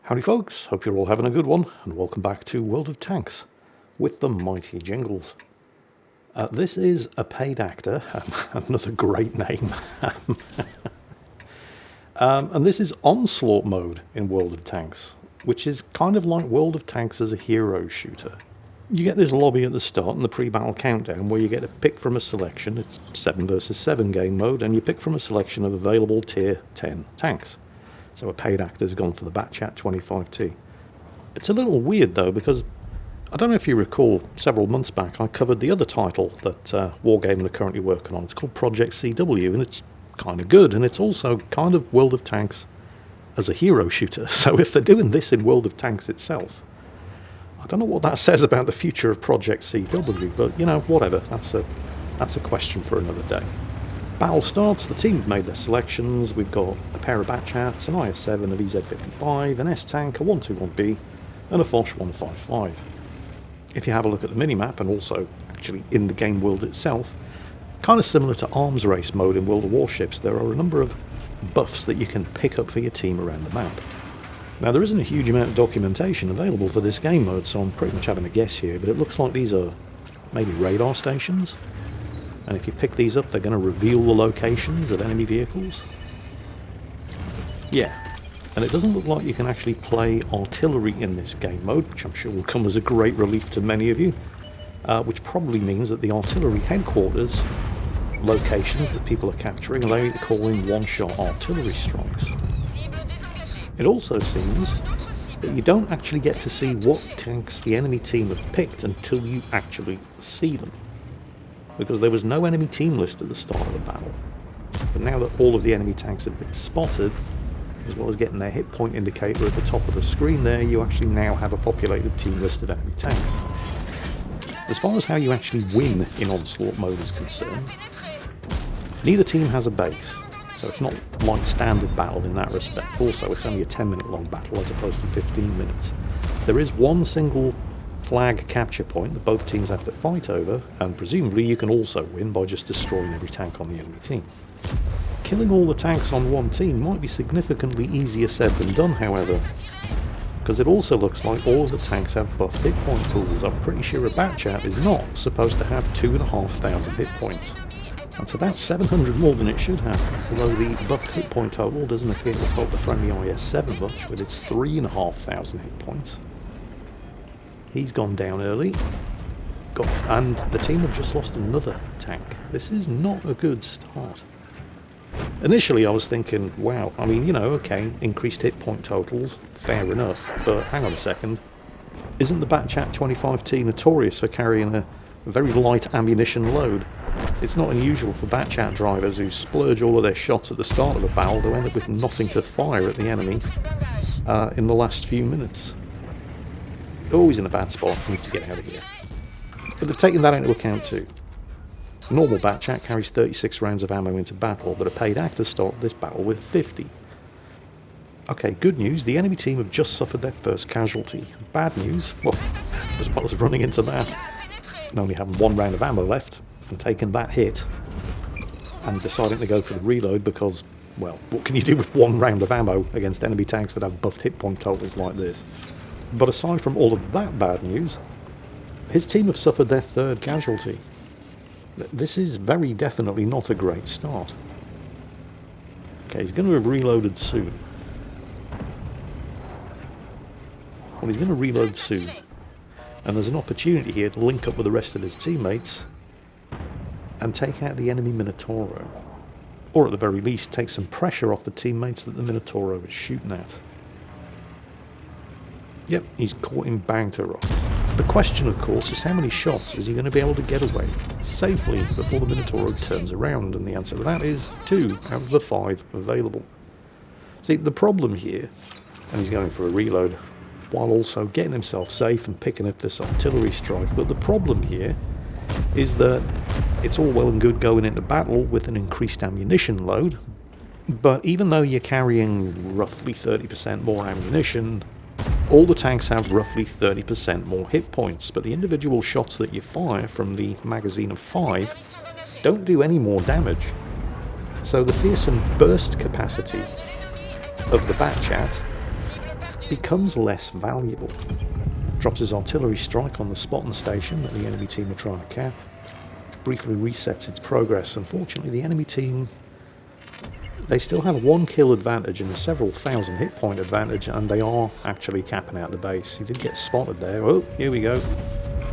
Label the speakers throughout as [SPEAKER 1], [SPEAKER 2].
[SPEAKER 1] Howdy folks, hope you're all having a good one, and welcome back to World of Tanks with the mighty Jingles. This is a paid actor, another great name, and this is Onslaught mode in World of Tanks, which is kind of like World of Tanks as a hero shooter. You get this lobby at the start and the pre-battle countdown where you get to pick from a selection. It's 7 versus 7 game mode, and you pick from a selection of available tier 10 tanks. So a paid actor's gone for the Batchat 25T. It's a little weird though, because I don't know if you recall, several months back I covered the other title that Wargaming are currently working on. It's called Project CW, and it's kind of good, and it's also kind of World of Tanks as a hero shooter. So if they're doing this in World of Tanks itself, I don't know what that says about the future of Project CW, but you know, whatever, that's a question for another day. Battle starts, the team have made their selections. We've got a pair of Batchats, an IS-7, an EZ-55, an S-Tank, a 121B, and a Foch 155. If you have a look at the minimap, and also actually in the game world itself, kind of similar to arms race mode in World of Warships, there are a number of buffs that you can pick up for your team around the map. Now there isn't a huge amount of documentation available for this game mode, so I'm pretty much having a guess here, but it looks like these are maybe radar stations. And if you pick these up, they're going to reveal the locations of enemy vehicles. Yeah, and it doesn't look like you can actually play artillery in this game mode, which I'm sure will come as a great relief to many of you, which probably means that the artillery headquarters locations that people are capturing allow you to call in one-shot artillery strikes. It also seems that you don't actually get to see what tanks the enemy team have picked until you actually see them, because there was no enemy team list at the start of the battle. But now that all of the enemy tanks have been spotted, as well as getting their hit point indicator at the top of the screen there, you actually now have a populated team list of enemy tanks. As far as how you actually win in Onslaught mode is concerned, neither team has a base, so it's not like standard battle in that respect. Also, it's only a 10-minute long battle as opposed to 15 minutes. There is one single flag capture point that both teams have to fight over, and presumably you can also win by just destroying every tank on the enemy team. Killing all the tanks on one team might be significantly easier said than done, however, because it also looks like all of the tanks have buffed hit point pools. I'm pretty sure a Batchat is not supposed to have 2,500 hit points. That's about 700 more than it should have, although the buffed hit point total doesn't appear to help the friendly IS-7 much with its 3,500 hit points. He's gone down early, and the team have just lost another tank. This is not a good start. Initially I was thinking, wow, I mean, you know, okay, increased hit point totals, fair enough, but hang on a second, isn't the Batchat 25T notorious for carrying a very light ammunition load? It's not unusual for Batchat drivers who splurge all of their shots at the start of a battle to end up with nothing to fire at the enemy in the last few minutes. Always in a bad spot, need to get out of here. But they've taken that into account too. A normal Batchat carries 36 rounds of ammo into battle, but a paid actor started this battle with 50. Okay, good news, the enemy team have just suffered their first casualty. Bad news, well, as well as running into that, and only having one round of ammo left, and taking that hit, and deciding to go for the reload because, well, what can you do with one round of ammo against enemy tanks that have buffed hit point totals like this? But aside from all of that bad news, his team have suffered their third casualty. This is very definitely not a great start. Okay, he's going to have reloaded soon. Well, he's going to reload soon. And there's an opportunity here to link up with the rest of his teammates and take out the enemy Minotauro. Or at the very least, take some pressure off the teammates that the Minotauro is shooting at. Yep, he's caught him bang to rock. The question, of course, is how many shots is he going to be able to get away safely before the Minotauro turns around? And the answer to that is 2 out of the 5 available. See, the problem here, and he's going for a reload, while also getting himself safe and picking up this artillery strike, but the problem here is that it's all well and good going into battle with an increased ammunition load, but even though you're carrying roughly 30% more ammunition, all the tanks have roughly 30% more hit points, but the individual shots that you fire from the magazine of 5 don't do any more damage. So the fearsome burst capacity of the Batchat becomes less valuable. Drops his artillery strike on the spotting station that the enemy team are trying to cap. Briefly resets its progress. Unfortunately, the enemy team, they still have a 1 kill advantage and a several thousand hit point advantage, and they are actually capping out the base. He did get spotted there. Oh, here we go.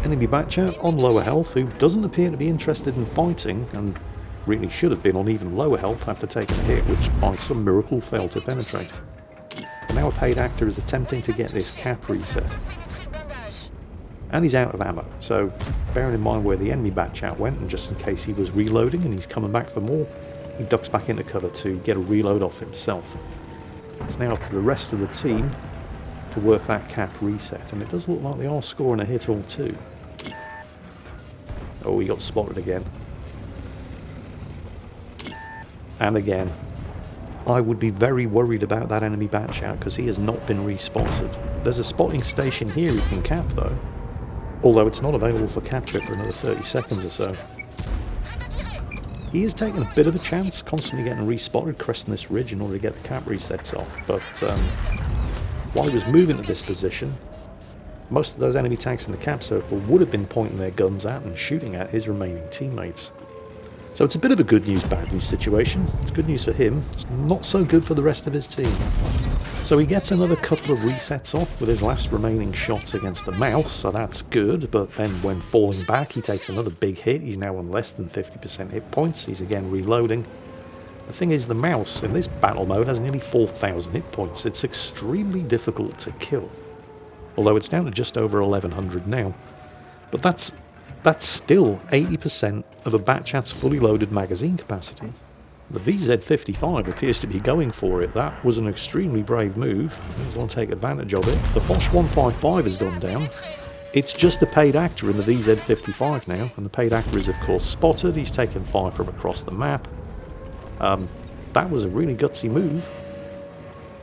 [SPEAKER 1] Enemy Batchat on lower health, who doesn't appear to be interested in fighting, and really should have been on even lower health after taking a hit, which by some miracle failed to penetrate. Now a paid actor is attempting to get this cap reset. And he's out of ammo, so bearing in mind where the enemy Batchat went, and just in case he was reloading and he's coming back for more, he ducks back into cover to get a reload off himself. It's now up to the rest of the team to work that cap reset, and it does look like they are scoring a hit or two. Oh, he got spotted again. And again. I would be very worried about that enemy Batchat because he has not been respotted. There's a spotting station here he can cap though, although it's not available for capture for another 30 seconds or so. He is taking a bit of a chance, constantly getting respotted, cresting this ridge in order to get the cap resets off, but while he was moving to this position, most of those enemy tanks in the cap circle would have been pointing their guns at and shooting at his remaining teammates. So it's a bit of a good news, bad news situation. It's good news for him, it's not so good for the rest of his team. So he gets another couple of resets off with his last remaining shots against the mouse, so that's good, but then when falling back he takes another big hit. He's now on less than 50% hit points, he's again reloading. The thing is, the mouse in this battle mode has nearly 4,000 hit points. It's extremely difficult to kill, although it's down to just over 1,100 now. But that's still 80% of a Batchat's fully loaded magazine capacity. The VZ-55 appears to be going for it. That was an extremely brave move. He's going to take advantage of it. The Foch 155 has gone down. It's just a paid actor in the VZ-55 now, and the paid actor is of course spotted. He's taken fire from across the map. That was a really gutsy move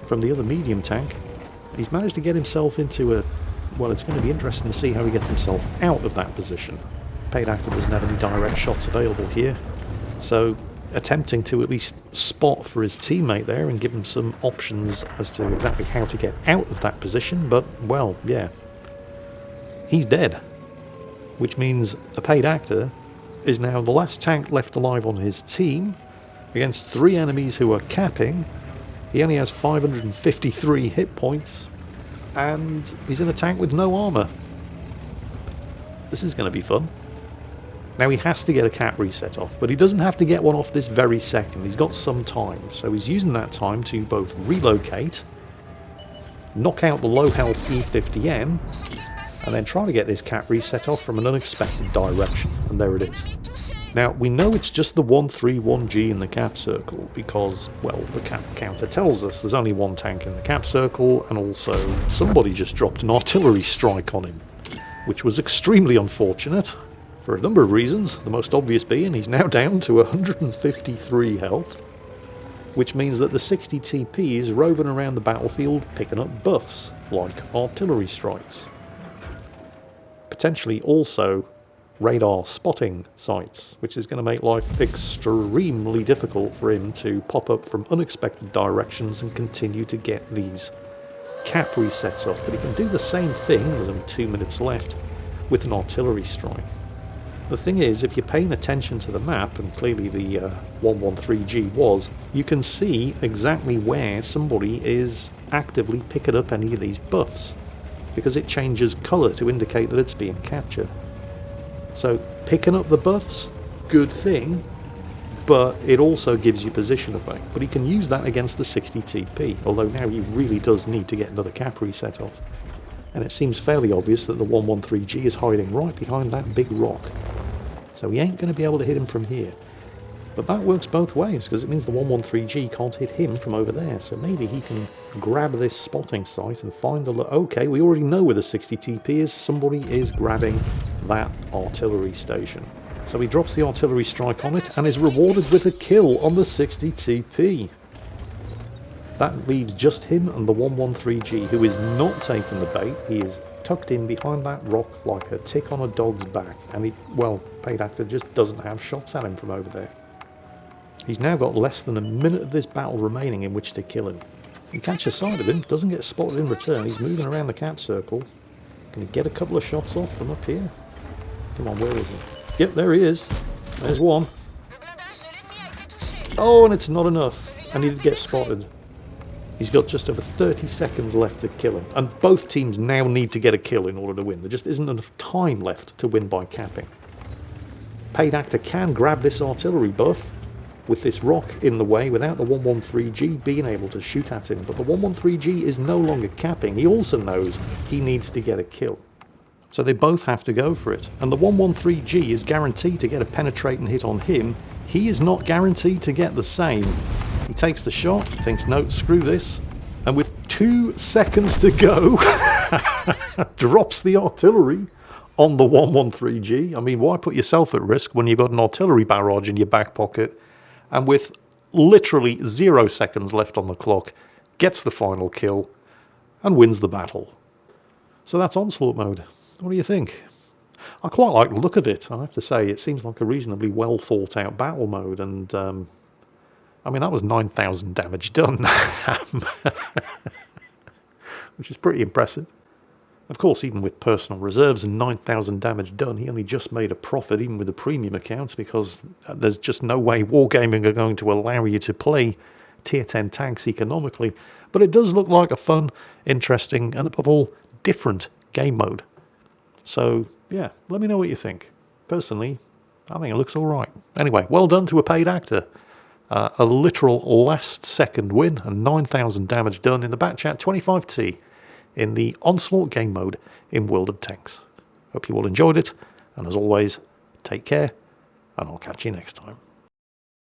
[SPEAKER 1] from the other medium tank. He's managed to get himself into a... well, it's going to be interesting to see how he gets himself out of that position. Paid actor doesn't have any direct shots available here, so attempting to at least spot for his teammate there and give him some options as to exactly how to get out of that position, but, well, yeah. He's dead, which means a paid actor is now the last tank left alive on his team against 3 enemies who are capping. He only has 553 hit points, and he's in a tank with no armour. This is going to be fun. Now he has to get a cap reset off, but he doesn't have to get one off this very second. He's got some time, so he's using that time to both relocate, knock out the low health E50M, and then try to get this cap reset off from an unexpected direction. And there it is. Now, we know it's just the 131G in the cap circle because, well, the cap counter tells us there's only 1 tank in the cap circle, and also somebody just dropped an artillery strike on him, which was extremely unfortunate for a number of reasons, the most obvious being he's now down to 153 health, which means that the 60 TP is roving around the battlefield picking up buffs, like artillery strikes. Potentially also radar spotting sites, which is going to make life extremely difficult for him to pop up from unexpected directions and continue to get these cap resets off. But he can do the same thing, there's only 2 minutes left, with an artillery strike. The thing is, if you're paying attention to the map, and clearly the 113G was, you can see exactly where somebody is actively picking up any of these buffs, because it changes colour to indicate that it's being captured. So picking up the buffs, good thing, but it also gives you position effect. But he can use that against the 60 TP, although now he really does need to get another cap reset off. And it seems fairly obvious that the 113G is hiding right behind that big rock. So he ain't going to be able to hit him from here. But that works both ways, because it means the 113G can't hit him from over there. So maybe he can grab this spotting site and find the... okay, we already know where the 60 TP is. Somebody is grabbing that artillery station. So he drops the artillery strike on it and is rewarded with a kill on the 60 TP. That leaves just him and the 113G, who is not taking the bait. He is tucked in behind that rock like a tick on a dog's back, and he, well, paid actor just doesn't have shots at him from over there. He's now got less than a minute of this battle remaining in which to kill him. You catch a sight of him, doesn't get spotted in return. He's moving around the cap circle. Can he get a couple of shots off from up here? Come on, where is he? Yep, there he is. There's one. Oh, and it's not enough. And he did get spotted. He's got just over 30 seconds left to kill him. And both teams now need to get a kill in order to win. There just isn't enough time left to win by capping. Paid Actor can grab this artillery buff with this rock in the way without the 113G being able to shoot at him. But the 113G is no longer capping. He also knows he needs to get a kill. So they both have to go for it. And the 113G is guaranteed to get a penetrating hit on him. He is not guaranteed to get the same. He takes the shot, thinks, no, screw this. And with 2 seconds to go, drops the artillery on the 113G. I mean, why put yourself at risk when you've got an artillery barrage in your back pocket? And with literally 0 seconds left on the clock, gets the final kill and wins the battle. So that's Onslaught mode. What do you think? I quite like the look of it, I have to say. It seems like a reasonably well thought out battle mode, and I mean, that was 9,000 damage done, which is pretty impressive. Of course, even with personal reserves and 9,000 damage done, he only just made a profit, even with the premium accounts, because there's just no way Wargaming are going to allow you to play tier 10 tanks economically. But it does look like a fun, interesting, and above all, different game mode. So, yeah, let me know what you think. Personally, I think it looks alright. Anyway, well done to a paid actor. A literal last-second win and 9,000 damage done in the Batchat 25T in the Onslaught game mode in World of Tanks. Hope you all enjoyed it, and as always, take care, and I'll catch you next time.